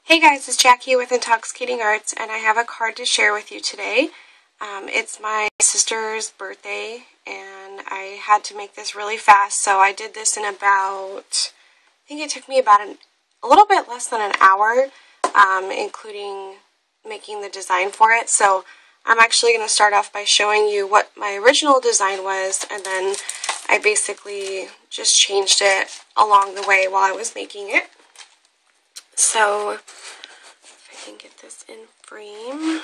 Hey guys, it's Jackie with Intoxicating Arts, and I have a card to share with you today. It's my sister's birthday, and I had to make this really fast, so I did this in about, I think it took me about a little bit less than an hour, including making the design for it. So I'm actually going to start off by showing you what my original design was, and then I basically just changed it along the way while I was making it. So, if I can get this in frame.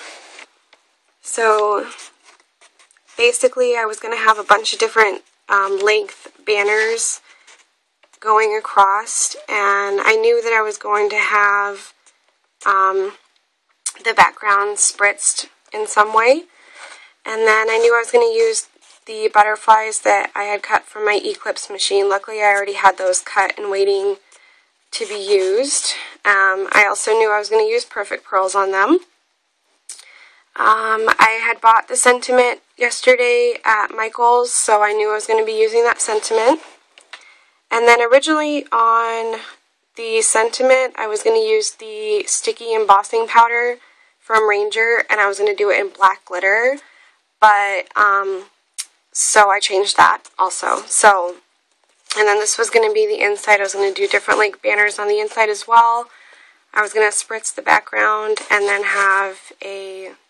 So, basically I was going to have a bunch of different length banners going across, and I knew that I was going to have the background spritzed in some way. And then I knew I was going to use the butterflies that I had cut from my Eclipse machine. Luckily I already had those cut and waiting to be used. I also knew I was going to use Perfect Pearls on them. I had bought the sentiment yesterday at Michael's, so I knew I was going to be using that sentiment. And then originally on the sentiment, I was going to use the sticky embossing powder from Ranger, and I was going to do it in black glitter, but so I changed that also. And then this was going to be the inside. I was going to do different like banners on the inside as well. I was going to spritz the background and then have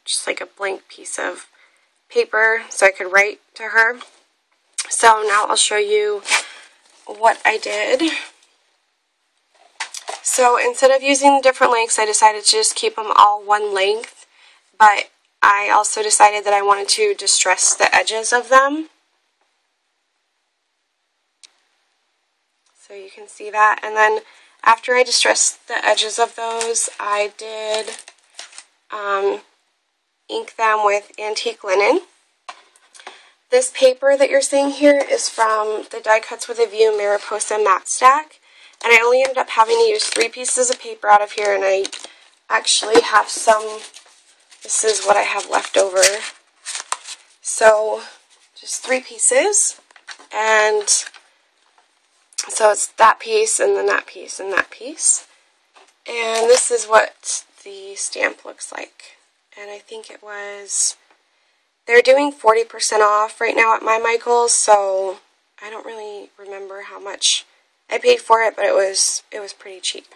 just like a blank piece of paper so I could write to her. So now I'll show you what I did. So instead of using the different lengths, I decided to just keep them all one length, but I also decided that I wanted to distress the edges of them. So you can see that. And then after I distressed the edges of those, I did ink them with antique linen. This paper that you're seeing here is from the Die Cuts with a View Mariposa Matte Stack. And I only ended up having to use 3 pieces of paper out of here, and I actually have some. This is what I have left over. So just 3 pieces. And so it's that piece, and then that piece, and that piece. And this is what the stamp looks like. And I think it was, they're doing 40% off right now at my Michael's, so I don't really remember how much I paid for it, but it was pretty cheap.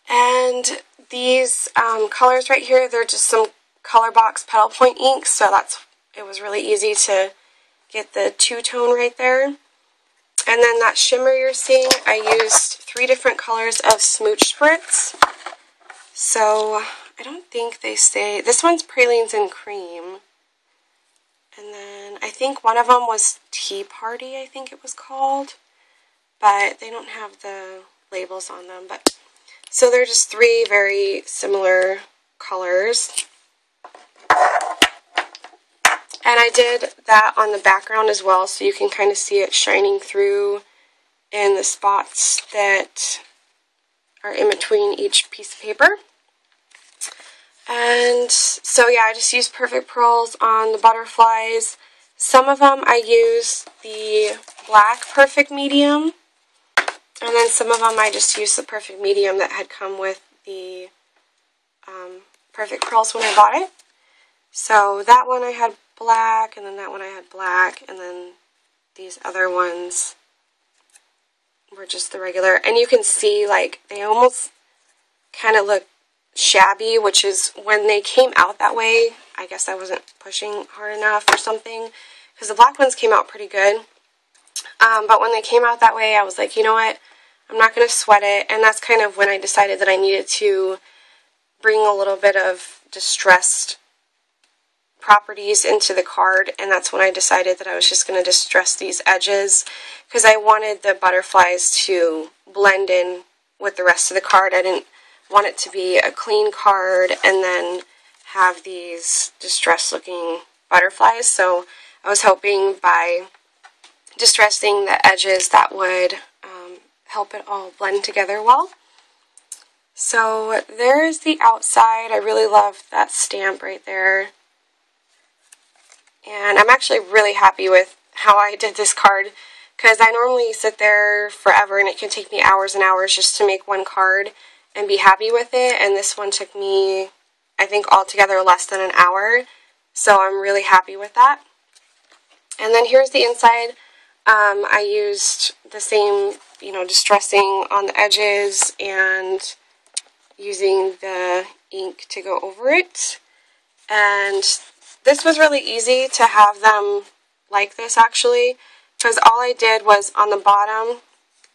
And these colors right here, they're just some Colorbox Petal Point inks, so it was really easy to get the two-tone right there. And then that shimmer you're seeing, I used 3 different colors of Smooch Spritz. So I don't think they say, this one's Pralines and Cream. And then I think one of them was Tea Party, I think it was called. But they don't have the labels on them. So they're just 3 very similar colors. And I did that on the background as well, so you can kind of see it shining through in the spots that are in between each piece of paper. And so yeah, I just used Perfect Pearls on the butterflies. Some of them I used the black Perfect Medium, and then some of them I just used the Perfect Medium that had come with the Perfect Pearls when I bought it. So that one I had black, and then that one I had black, and then these other ones were just the regular. And you can see, like, they almost kind of look shabby, which is when they came out that way, I guess I wasn't pushing hard enough or something, because the black ones came out pretty good. But when they came out that way, I was like, you know what, I'm not going to sweat it. And that's kind of when I decided that I needed to bring a little bit of distressed properties into the card, and that's when I decided that I was just going to distress these edges, because I wanted the butterflies to blend in with the rest of the card. I didn't want it to be a clean card and then have these distressed looking butterflies. So I was hoping by distressing the edges that would help it all blend together well. So there's the outside. I really love that stamp right there. And I'm actually really happy with how I did this card. because I normally sit there forever and it can take me hours and hours just to make one card and be happy with it, and this one took me, I think, altogether less than an hour, so I'm really happy with that. And then here's the inside. I used the same, distressing on the edges and using the ink to go over it. And this was really easy to have them like this, actually, because all I did was on the bottom,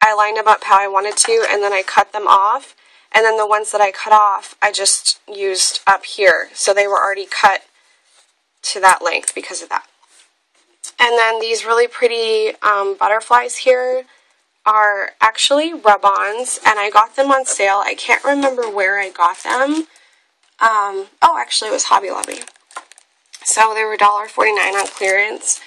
I lined them up how I wanted to, and then I cut them off. And then the ones that I cut off, I just used up here. So they were already cut to that length because of that. And then these really pretty butterflies here are actually rub-ons, and I got them on sale. I can't remember where I got them. Oh, actually it was Hobby Lobby. So they were $1.49 on clearance,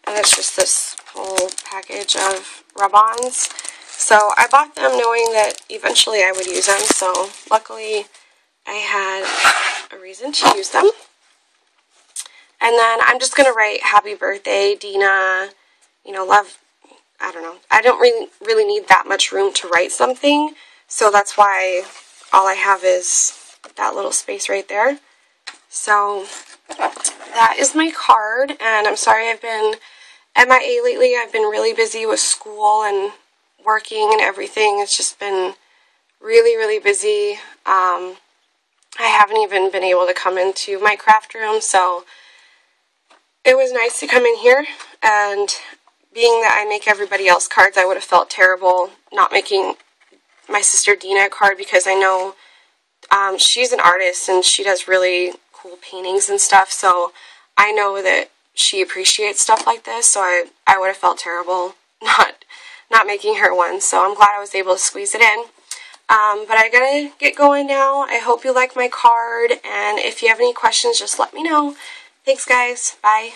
and it's just this whole package of rub-ons. So I bought them knowing that eventually I would use them, so luckily I had a reason to use them. And then I'm just going to write happy birthday, Dina, love, I don't know. I don't really need that much room to write something, so that's why all I have is that little space right there. So that is my card, and I'm sorry I've been MIA lately. I've been really busy with school and working and everything. It's just been really, really busy. I haven't even been able to come into my craft room, so it was nice to come in here, and being that I make everybody else cards, I would have felt terrible not making my sister Dina a card, because I know she's an artist and she does really cool paintings and stuff, so I know that she appreciates stuff like this, so I would have felt terrible not making her one, so I'm glad I was able to squeeze it in. But I gotta get going now. I hope you like my card, and if you have any questions, just let me know. Thanks, guys. Bye.